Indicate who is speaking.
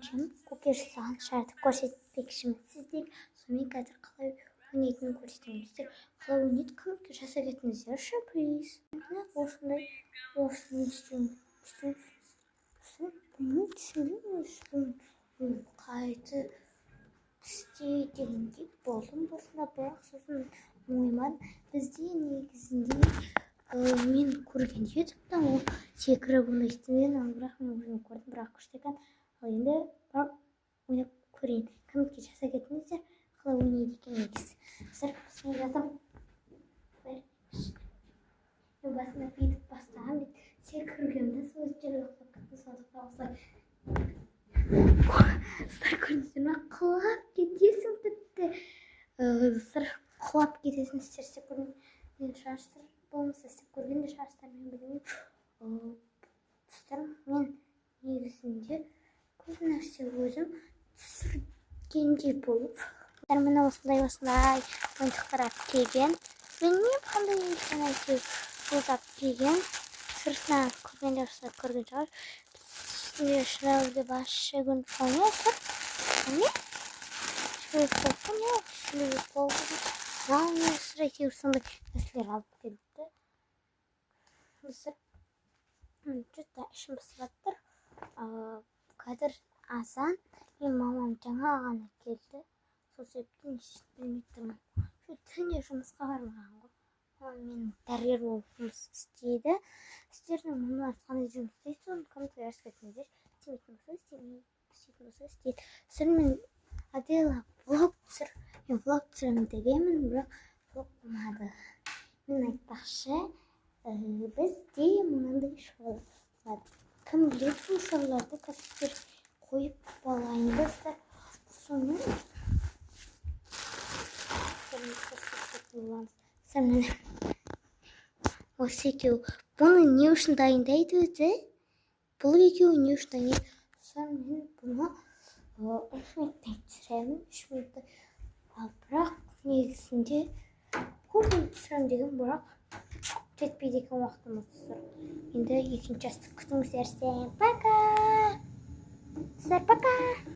Speaker 1: үшін көгершін саған шарды көрсетпекшімін. Сіздер сонымен қазір қалай ойнайтынын көрсетемін. Сіздер қалай ойнайды, кімге жасап кетіңіздер. Сюрприз. Осындай осыны істеймін. Қайтып істегендей болдым босында, бірақ сосын оймадым. Бізде негізінде мен көрген ютубтан ол секіріп ойнайтын, бірақ мен өзім көрдім, бірақ күшті екен. Ал енді барып ойнап көрейін. Кімге жасап кетіңіздер, қалай ойнайды екен негізі. Сіздер осылай жазам. Мен басында бүйтіп бастағам, секіргенде сол жерге ұқсап кетті, сондықтан осылай. Сіздер көрдіңіздер ме? Құлап кетесің тіпті. Сіздер құлап кетесің, істерсе көрген шығарсыздар. Болмаса істеп көрген де шығарсыздар, мен білмеймін. Сіздер мен негізінде көп нәрсе өзім түсіргендей болып. Міне осындай ойыншықтар алып келген. Білмеймін қандай екен, әйтеуір бұлдап келген. Сыртынан көргендер осылай көрген шығар. Ішінде шырауды басшы күн ойнайсыр. Әйтеуір сондай нәрселер алып келді. Біздер жүзді ішім басып жатыр. Қазір азан, мен мамам жаңа ғана келді. Сол себептен білмей тұрмын. Түнде жұмысқа бармаған ғой. Мен дәрігер болып жұмыс істейді. Сіздердің мамалар қандай жұмыс істейді, соны комментарий жазып кетіңіздер. Істемейтін болса істемейді, істейтін болса істейді. Сіздермен Адела влог түсір. Мен влог түсіремін дегенмін, бірақ влог болмады. Мен айтпақшы, бізде мынандай шоу болады. Кім біледі бұл шоуларды, қазір қойып болайынбыздар. Соны осы екеуі бұны не үшін дайындайды өзі? Бұл екеуі не үшін дайындайды? Сосын мен бұны 3 минуттан түсіремін, 3 минутта. Бірақ негізінде көп түсіремін деген, бірақ жетпейді екен уақытымыз. Енді екінші жасты күтіңіздер. Пока! Сіздер пока!